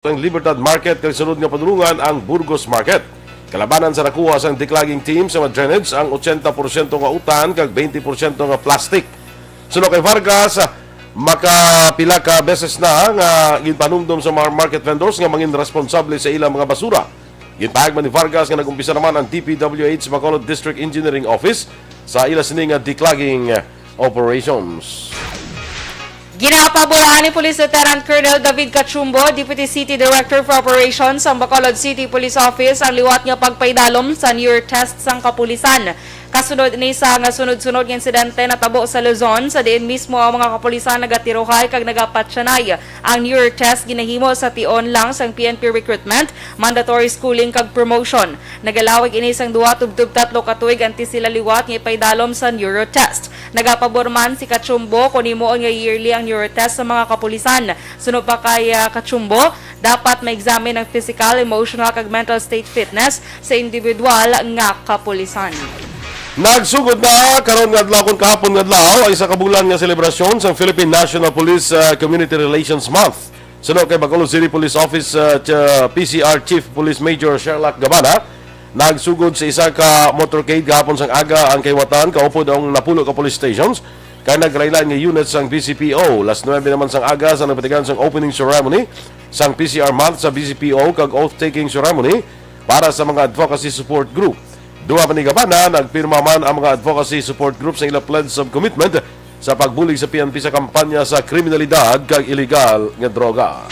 Ang Libertad Market kay sunod nga padulungan ang Burgos Market. Kalabanan sa nakuha sang declogging team sa drainage ang 80% nga utan kag 20% nga plastic. Sunod kay Vargas, makapila ka beses na nga ginpanumdum sa mga market vendors nga mangin responsable sa ilang mga basura. Ginpahag man ni Vargas nga nagumpisa naman ang DPWH Bacolod District Engineering Office sa ila sini nga declogging operations. Ginapaboran ni Police Lieutenant Colonel David Cachumbo, Deputy City Director for Operations sa Bacolod City Police Office ang liwat nga pagpaydalom sa New Year test sang kapulisan. Kasunod ni sa nga sunod-sunod nga insidente natabo sa Luzon, sa diin mismo ang mga kapulisan nagatiruhay kag nagapatsanay. Ang New Year test ginahimo sa tion lang sang PNP recruitment, mandatory schooling kag promotion. Nagalawig ini sang duwa tubtub tatlo ka tuig anti sila liwat nga ipaydalom sa New Year test. Nagapabor man si Cachumbo kung himuon nga yearly ang New Year test sa mga kapulisan. Sunod pa kay Cachumbo, dapat ma-examine ang physical, emotional kag mental state fitness sa individual nga kapulisan. Nagsugod na karon nga adlaw kahapon nga adlaw ay sa kabulan nga selebrasyon sa Philippine National Police Community Relations Month. Sunod kay Bacolod City Police Office PCR Chief Police Major Sherlock Gabana, nagsugod sa isa ka motorcade gahapon sang aga ang kaywatan kaupod ang napulo ka police stations kay nagrailan nga units sang BCPO. Last 9 naman sang aga sa nagpatigan sang opening ceremony sang PCR month sa BCPO kag oath-taking ceremony para sa mga advocacy support group. Duwa pa ni Gabana, nagpirma man ang mga advocacy support groups sa ilang pledge of commitment sa pagbulig sa PNP sa kampanya sa kriminalidad kag illegal nga droga.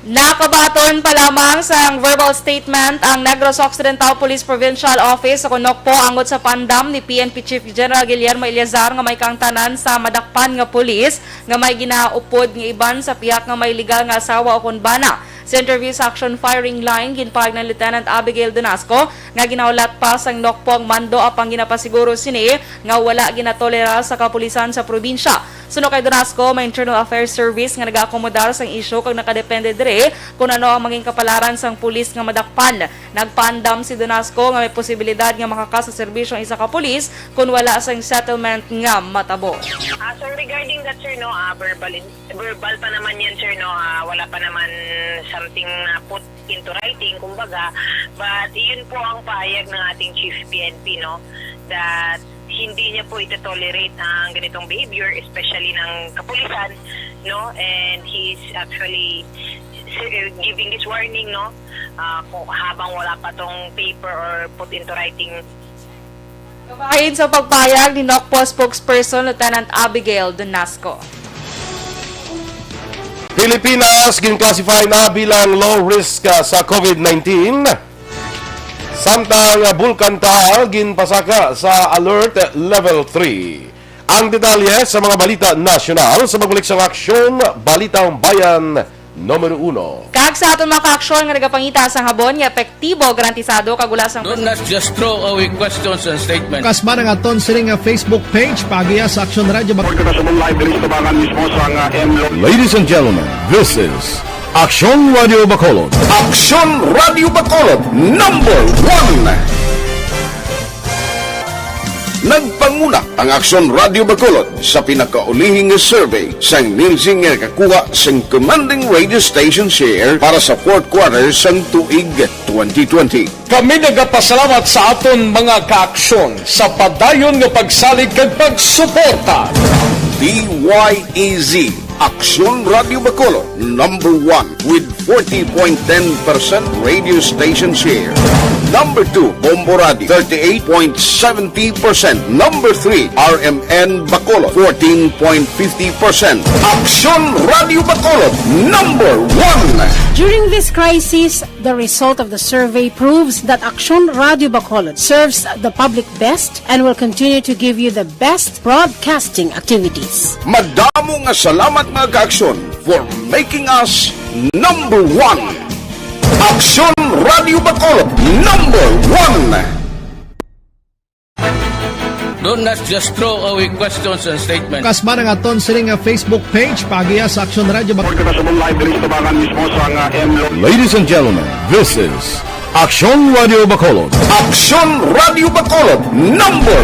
Nakabaton pa lamang sa verbal statement ang Negros Occidental Police Provincial Office sa Kunokpo angot sa pandam ni PNP Chief General Guillermo Eleazar nga may kangtanan sa madakpan nga pulis nga may ginaupod nga iban sa piyak nga may legal nga asawa o kunbana. Sa interview sa action firing line, ginpahag ng Lieutenant Abigail Donasco nga ginaulat pa sang Nokpo ang mando apang ginapasiguro sini nga wala ginatolera sa kapulisan sa probinsya. Sunod kay Donasco, may Internal Affairs Service nga nag-akomodar sang isyu kag nakadepende dire kung ano ang maging kapalaran sang pulis nga madakpan. Nagpandam si Donasco nga may posibilidad nga makakas sa serbisyo ang isa ka pulis kung wala sang settlement nga matabo. So regarding that, sir, no, verbal pa naman yan, sir, no, wala pa naman something na put into writing, kumbaga, but yun po ang pahayag ng ating Chief PNP, no, that hindi niya po ito-tolerate ang ganitong behavior, especially ng kapulisan, no, and he's actually giving this warning, no, kung habang wala pa tong paper or put into writing. Kabahin sa pagpayag ni Nokpo spokesperson Lieutenant Abigail Donasco. Pilipinas ginclassify na bilang low risk sa COVID-19. Samtang Bulkan Taal ginpasaka sa alert level 3. Ang detalye sa mga balita nasyonal sa magbalik sa aksyon Balitang Bayan numero 1. Kag sa aton mga ka-aksyon nga nagapangita sa habon nga epektibo garantisado kagula sang Do not just throw away questions and statements. Kasma ng aton siling nga Facebook page pagiya sa Aksyon Radio Ladies and gentlemen, this is Aksyon Radio Bacolod. Aksyon Radio Bacolod number 1. Nagpanguna ang Aksyon Radio Bacolod sa pinakaulihing survey sa Nielsen nga kakuha sa commanding radio station share para sa fourth quarter sa tuig 2020. Kami nagapasalamat sa aton mga kaaksyon sa padayon nga pagsalig kag pagsuporta. DYEZ Aksyon Radio Bacolod number 1 with 40.10% radio station share. Number 2, Bombo Radio, 38.70%. Number 3, RMN Bacolod, 14.50%. Aksyon Radio Bacolod, number 1. During this crisis, the result of the survey proves that Aksyon Radio Bacolod serves the public best and will continue to give you the best broadcasting activities. Madamo nga salamat mga kaaksyon for making us number 1. Aksyon Radio Bacolod number 1. Do not just throw away questions and statements. Kasma ng aton siling nga Facebook page pagiya sa Aksyon Radio Ladies and gentlemen, this is Aksyon Radio Bacolod. Aksyon Radio Bacolod number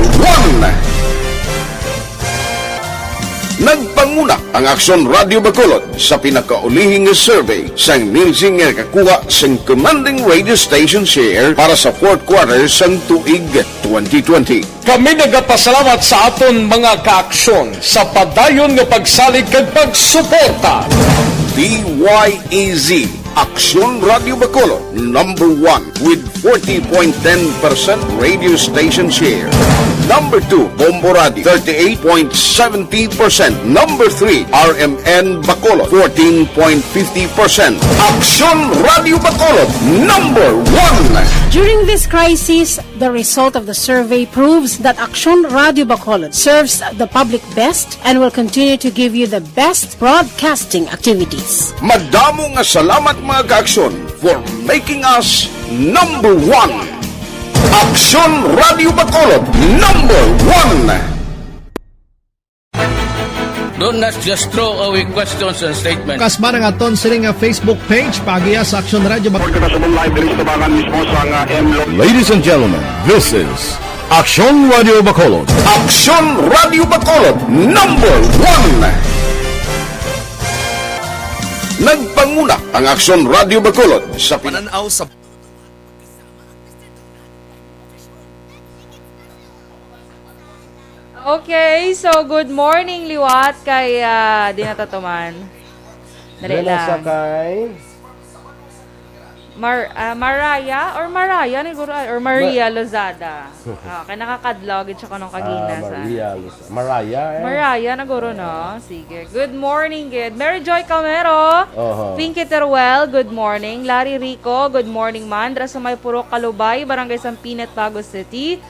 1. Nagpanguna ang Aksyon Radio Bacolod sa pinakaulihing survey sang Nilsing nga kakuha sang commanding radio station share para sa fourth quarter sang tuig 2020. Kami nagapasalamat sa aton mga kaaksyon sa padayon nga pagsalig kag pagsuporta. DYEZ Aksyon Radio Bacolod, number 1 with 40.10% radio station share. Number 2, Bombo Radio, 38.70%. Number 3, RMN Bacolod, 14.50%. Aksyon Radio Bacolod, number 1. During this crisis, the result of the survey proves that Aksyon Radio Bacolod serves the public best and will continue to give you the best broadcasting activities. Madamo nga salamat mga kaaksyon for making us number 1. Aksyon Radio Bacolod, number 1. Do not just throw away questions and statements. Kasbarang aton sining nga Facebook page pagiya sa Aksyon Radio Bacolod. Ladies and gentlemen, this is Aksyon Radio Bacolod. Aksyon Radio Bacolod, number 1. Nagpanguna ang Aksyon Radio Bacolod sa pananaw sa Okay, so good morning, Liwat, kay di natatuman. Dali lang. Sakay. Maraya or Maria Lozada. Kaya nakakadlog at saka nung kagina sa. Maraya, naguro, no? Sige. Good morning, good. Mary Joy Camero. Pinky Teruel, good morning. Larry Rico, good morning, man. Dra sa may Purok Kalubay, Barangay Sampinet, Bago City.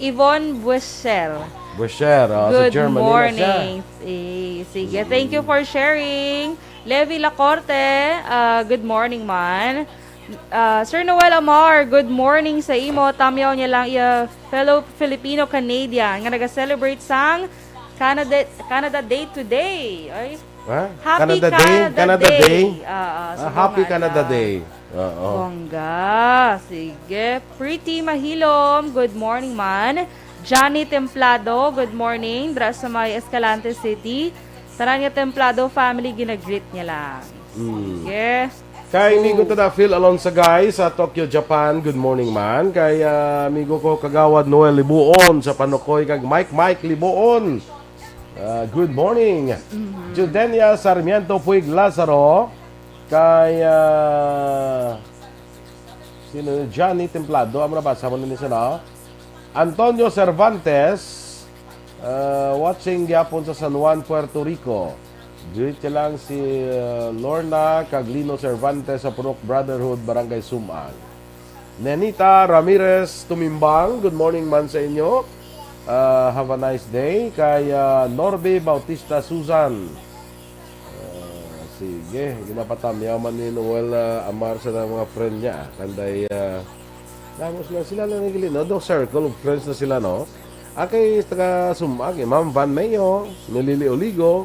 Yvonne Buesel. Good sa Germany morning. Sige, thank you for sharing. Levi Lacorte, good morning, man. Sir Noel Amar, good morning sa imo. Tamyaw niya lang fellow Filipino-Canadian nga nag-celebrate sang Canada Day today. Ay, Happy Canada Day. Happy Canada Day. Bongga. Sige. Pretty Mahilom, good morning, man. Johnny Templado, good morning. Dra sa may Escalante City. Taranya Templado family, ginag-greet niya lang. Sige. Kay amigo to na Phil Alonso guys sa Tokyo, Japan. Good morning man. Kay amigo ko kagawad Noel Libuon sa Panukoy kag Mike Libuon. Good morning. Judenia Sarmiento Puig Lazaro. Kay sino Johnny Templado, amo na basa mo ni sana. Antonio Cervantes watching gyapon sa San Juan, Puerto Rico. Greet lang si Lorna Caglino Cervantes sa Purok Brotherhood, Barangay Sumal. Nenita Ramirez Tumimbang, good morning man sa inyo. Have a nice day. Kay Norby Bautista Susan. Sige, ginapatam yaman ni Noel Amar sa mga friend niya. Kanday damos na sila na nagilin, no? Do circle of friends na sila, no? Kay taga Sumag, Ma'am Van Mayo, Nilili Oligo,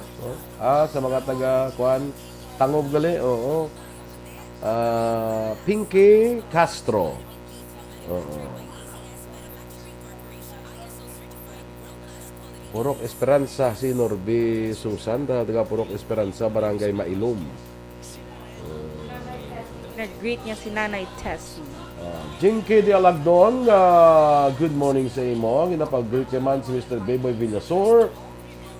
sa mga taga Kuan Tangob gali, oo. Pinky Castro. Purok Esperanza si Norby Susan, taga Purok Esperanza, Barangay Mailum. Nag-greet niya si Nanay Tessie. Jinky de Alagdon, good morning sa imo. Ginapag-greet naman si Mr. Beboy Villasor,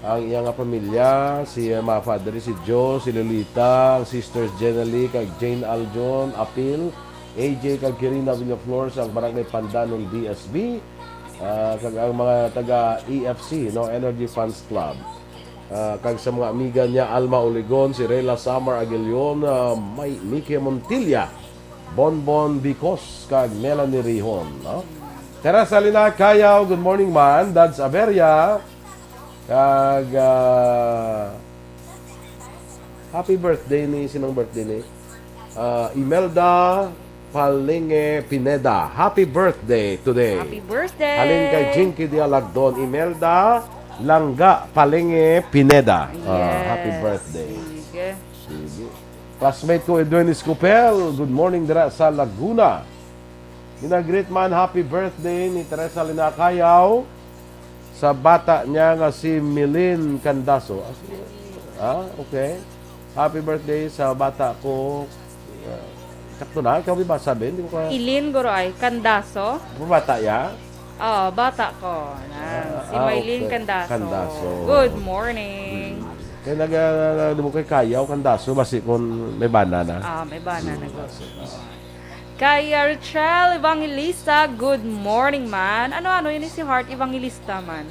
ang iyang pamilya, si mga father, si Joe, si Lolita, ang sisters Jenny, kag Jane Aljon, Apil, AJ, kag Kirina Villaflores, ang Barangay Pandanon DSB, kag ang mga taga EFC, no, Energy Funds Club. Kag sa mga amiga niya, Alma Oligon, si Reyla Samar Aguilion, Mike Montilla, Bonbon Bicos, kag Melanie Rihon, no? Teresa Lina Kayaw, good morning man. Dads Averia, kag happy birthday ni, sinong birthday ni? Imelda Palinge Pineda. Happy birthday today. Happy birthday. Halin kay Jinky Dialagdon, Imelda Langga Palinge Pineda. Happy birthday. Sige. Classmate ko Edwin Escopel, good morning dira sa Laguna. Great man, happy birthday ni Teresa Lina Kayaw. sa bata niya nga si Milin Candaso. Okay. Happy birthday sa bata ko. Sakto na, ikaw may basa din? Hindi ko ka... Ilin guro ay Candaso. Bata ya? Oo, bata ko. Si Maylene okay. Candaso. Candaso. Good morning. Kaya di mo kay Kayaw, Candaso, basi kung may bana na. May bana na ko. Kay Richelle Evangelista, good morning man. Ano yun si Heart Evangelista man?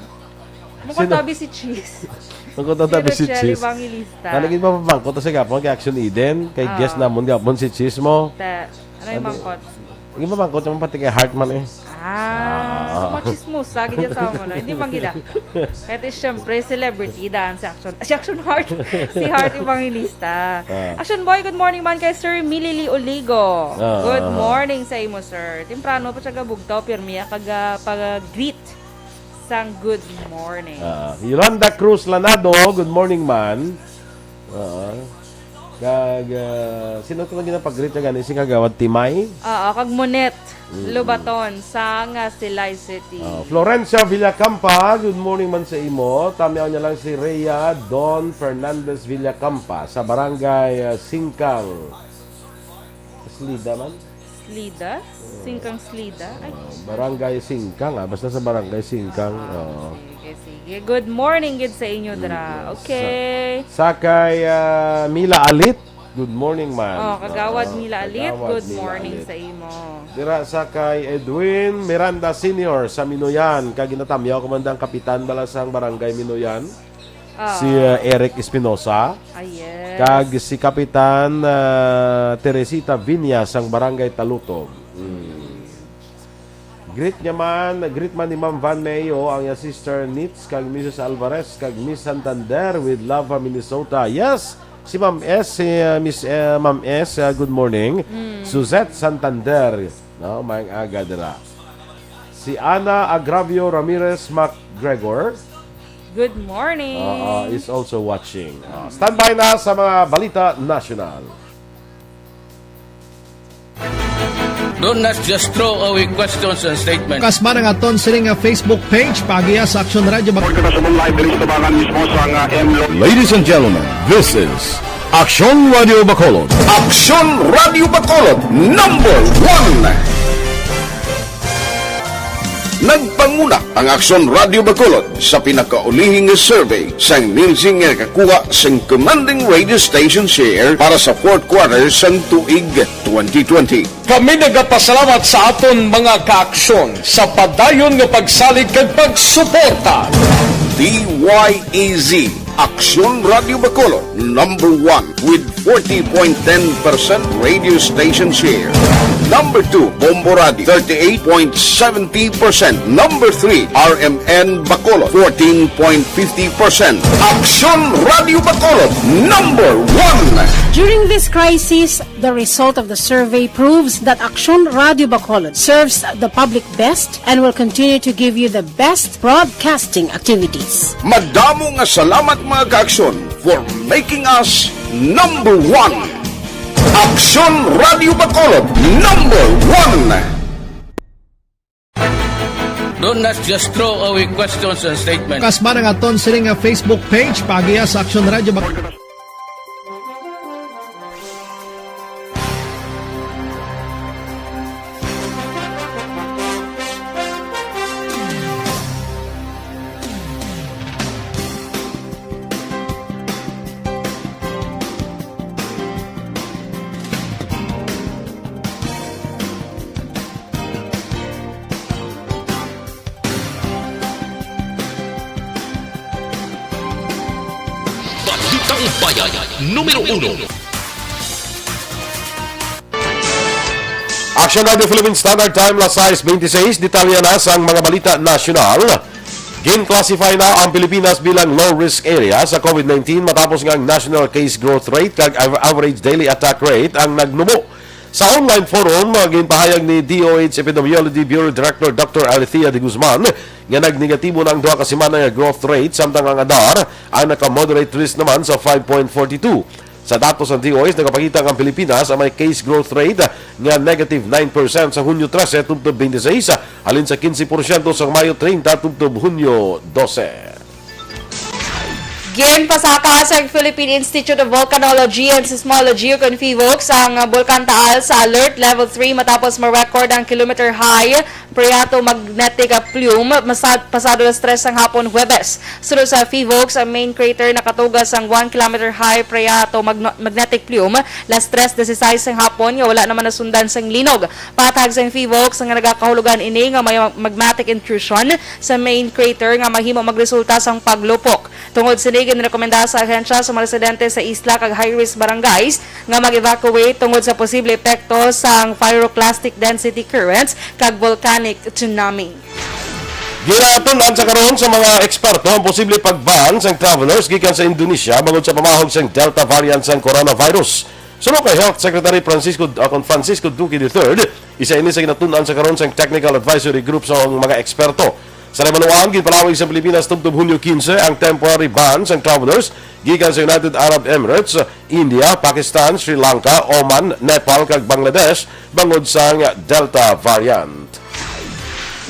Mukhang Sino? tabi si Cheese. Nagkotatabi si Richelle Cheese. Evangelista. Talagin pa pabangko to sa gapon kay Action Eden. Kay guest namon gapon si Cheese mo. Ano yung mangkot? Hindi pa bangko naman pati kay Heart man eh. Machismus. Sagi dyan sa mo. Hindi man gila. Kahit siyempre, celebrity daan si Action. Si Action Heart. Si Heart Evangelista. Action Boy, good morning man kay Sir Milili Oligo. Good morning sa imo, sir. Timprano pa siya gabugtaw, pirmiya pag-greet sang good morning. Yolanda Cruz Lanado, good morning man. Sino ito lang ginapag-greet na gani? Si Kagawad Timay? Kag Monet Lubaton sa nga Silay City. Florencia Villacampa, good morning man sa imo. Tamiyaw niya lang si Rhea Don Fernandez Villacampa sa barangay Singkang. Slida man? Slida? Singkang Slida? Ay, Barangay Singkang, basta sa barangay Singkang. sige. Good morning gid sa inyo dra. Okay. Sakay Mila Alit, good morning man. Kagawad Mila Alit, Kagawad good Mila morning Alit. sa imo. Dira sakay Edwin Miranda Senior sa Minoyan, kag ginatamyaw komandang kapitan balasang barangay Minoyan. Si Eric Espinosa. Yes. Kag si Kapitan Teresita Viñas ang barangay Talutog. Greet man ni Ma'am Van Mayo ang iya sister Nitz kag Mrs. Alvarez kag Miss Santander with Lava, Minnesota. Yes, si Ma'am S, si Miss Ma'am S, good morning. Suzette Santander, no, maayong aga dira. Si Ana Agravio Ramirez MacGregor Good morning. is also watching. Standby na sa mga balita national. Do not just throw away questions and statements. Kasma ng aton sining nga Facebook page pagiya sa Action Radio Ladies and gentlemen, this is Action Radio Bacolod. Action Radio Bacolod, number 1. Nagpanguna ang Action Radio Bacolod sa pinakaulihing survey sang Nilsing nga kakuha sang commanding radio station share para sa fourth quarter sang tuig 2020. Kami nagapasalamat sa aton mga kaaksyon sa padayon nga pagsalig kag pagsuporta. DYEZ Action Radio Bacolod, number 1 with 40.10% radio station share. Number 2, Bombo Radio, 38.70%. Number 3, RMN Bacolod, 14.50%. Action Radio Bacolod, number 1. During this crisis, the result of the survey proves that Action Radio Bacolod serves the public best and will continue to give you the best broadcasting activities. Madamo nga salamat mga kaaksyon for making us number 1. Action Radio Bacolod, number 1. Do not just throw away questions and statements. Kasma ng aton sining nga Facebook page pagiya sa Action Radio Balitang Bayan, numero 1. Action Radio Philippine Standard Time, las 6:26. Detalya na sa mga balita nasyonal. Gin-classify na ang Pilipinas bilang low-risk area sa COVID-19 matapos nga ang national case growth rate kag average daily attack rate ang nagnumo. Sa online forum, ginpahayag ni DOH Epidemiology Bureau Director Dr. Alethea de Guzman nga nagnegatibo na ang duha ka semana nga growth rate samtang ang ADAR ang naka-moderate risk naman sa 5.42. Sa datos ng DOH, nakapakita ang Pilipinas ang may case growth rate nga negative 9% sa Hunyo 13 tubtob 26, halin sa 15% sa Mayo 30 tubtob Hunyo 12. Ginpasaka sa Philippine Institute of Volcanology and Seismology o CONFIVOX ang Bulkan Taal sa Alert Level 3 matapos ma-record ang kilometer high phreatomagnetic plume pasado las 3 ng hapon Huwebes. Sunod sa FIVOX, ang main crater nakatugas ang 1 kilometer high phreatomagnetic plume las 3:16 ng hapon nga wala naman nasundan sang linog. Patag sa FIVOX ang nagakahulugan ini nga may magmatic intrusion sa main crater nga mahimo magresulta sang paglupok. Tungod sini ginrekomenda sa ahensya sa mga residente sa isla kag high-risk barangays nga mag-evacuate tungod sa posible epekto sa pyroclastic density currents kag volcanic tsunami. Ginatunan sa karon sa mga eksperto ang posible pag-ban sang travelers gikan sa Indonesia bangod sa pamahog sang Delta variant sang coronavirus. Suno kay Health Secretary Francisco Duque III, isa ini sa ginatunan sa karon sang Technical Advisory Group sa mga eksperto. Sa Rebaluan, ginpalawig sa Pilipinas tubtob Hunyo 15 ang temporary ban sa travelers gikan sa United Arab Emirates, India, Pakistan, Sri Lanka, Oman, Nepal kag Bangladesh bangod sa Delta variant.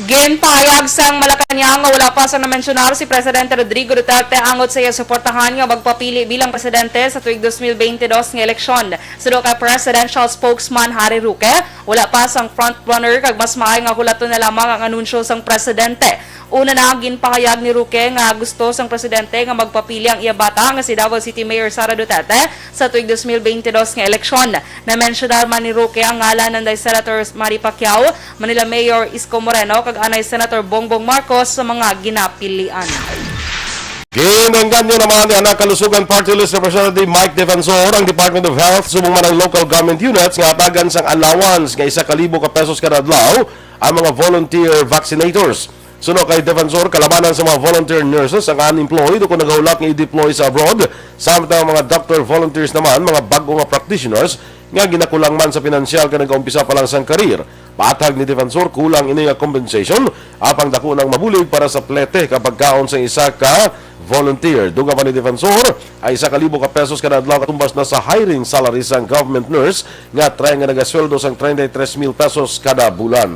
Ginpahayag sang Malacañang nga wala pa sa namensyunar si Presidente Rodrigo Duterte angot sa iya suportahan nga magpapili bilang presidente sa tuig 2022 nga eleksyon. Sudo kay Presidential Spokesman Harry Roque, wala pa sang frontrunner kag mas maay nga hulaton na lamang ang anunsyo sang presidente. Una na ang ginpahayag ni Roque nga gusto sang presidente nga magpapili ang iya bata nga si Davao City Mayor Sara Duterte sa tuig 2022 nga eleksyon. Na-mentionar man ni Roque ang ngalan ng Senator Manny Pacquiao, Manila Mayor Isko Moreno kag anay Senator Bongbong Marcos sa mga ginapilian. Kinanggan nyo naman ni anak kalusugan Party List Representative Mike Defensor ang Department of Health subong man ang local government units nga tagan sang allowance nga 1,000 ka pesos kada adlaw ang mga volunteer vaccinators. Suno kay Defensor, kalamanan sa mga volunteer nurses ang unemployed o kung nagahulak nga i-deploy sa abroad. Samtang mga doctor volunteers naman, mga bago nga practitioners nga ginakulang man sa pinansyal ka nag-umpisa pa lang sang karir. Patag ni Defensor, kulang ini nga compensation apang dako nang mabulig para sa plete kapag kaon sa isa ka volunteer. Duga pa ni Defensor ay 1,000 ka pesos kada adlaw katumbas na sa hiring salary sang government nurse nga try nga nagasweldo sang 33,000 pesos kada bulan.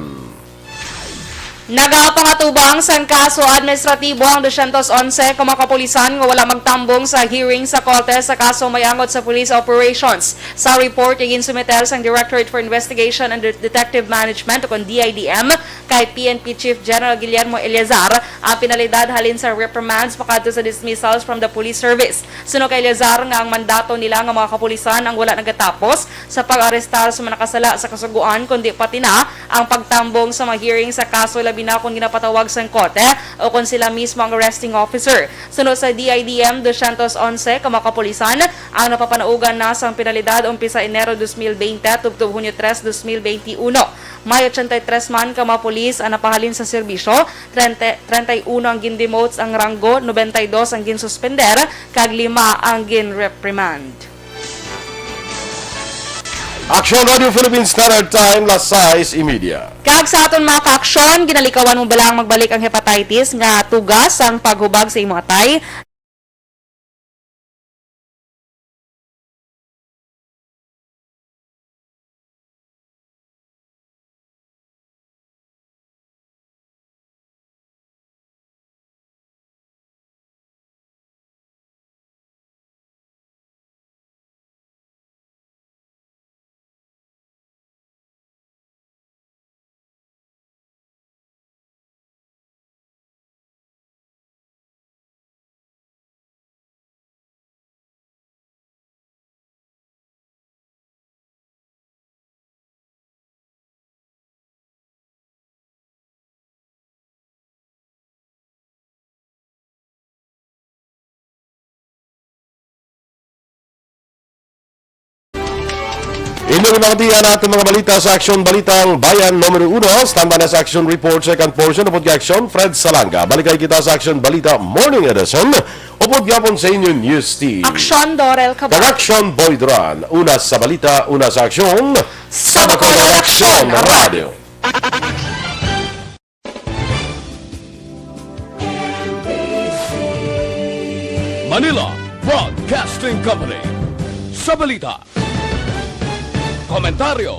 Nagapangatubang sang kaso administratibo ang 211 kumakapulisan nga wala magtambong sa hearing sa korte sa kaso may angot sa police operations. Sa report igin sumeter sang Directorate for Investigation and Detective Management o DIDM kay PNP Chief General Guillermo Eleazar ang pinalidad halin sa reprimands pakadto sa dismissals from the police service. Suno kay Eleazar nga ang mandato nila nga mga kapulisan ang wala nagatapos sa pag-arestar sa mga nakasala sa kasuguan kundi pati na ang pagtambong sa mga hearing sa kaso labi na kung ginapatawag sa korte o kung sila mismo ang arresting officer. Sunod sa DIDM 211 kamakapulisan ang napapanaugan na sa pinalidad umpisa Enero 2020 tubtob Hunyo 3, 2021. May 83 man kamapulis ang napahalin sa serbisyo, 31 ang gindemotes ang ranggo, 92 ang ginsuspender, kag 5 ang ginreprimand. Action Radio Philippines Standard Time, Las 6:30. Kag sa aton mga ka-aksyon, ginalikawan mo balang magbalik ang hepatitis nga tugas ang paghubag sa imong atay. Inyong nakatiyan natin mga balita sa Aksyon Balitang Bayan numero 1. Standby na sa Action Report, second portion. Upod kay Aksyon, Fred Salanga. Balikay kita sa Action Balita Morning Edition. Upod yapon sa inyong news team. Aksyon Dorel Cabal. Kag-Aksyon Boy Duran. Una sa balita, una sa aksyon. Sa Bacolod Aksyon Radio. Manila Broadcasting Company, sa balita. Komentaryo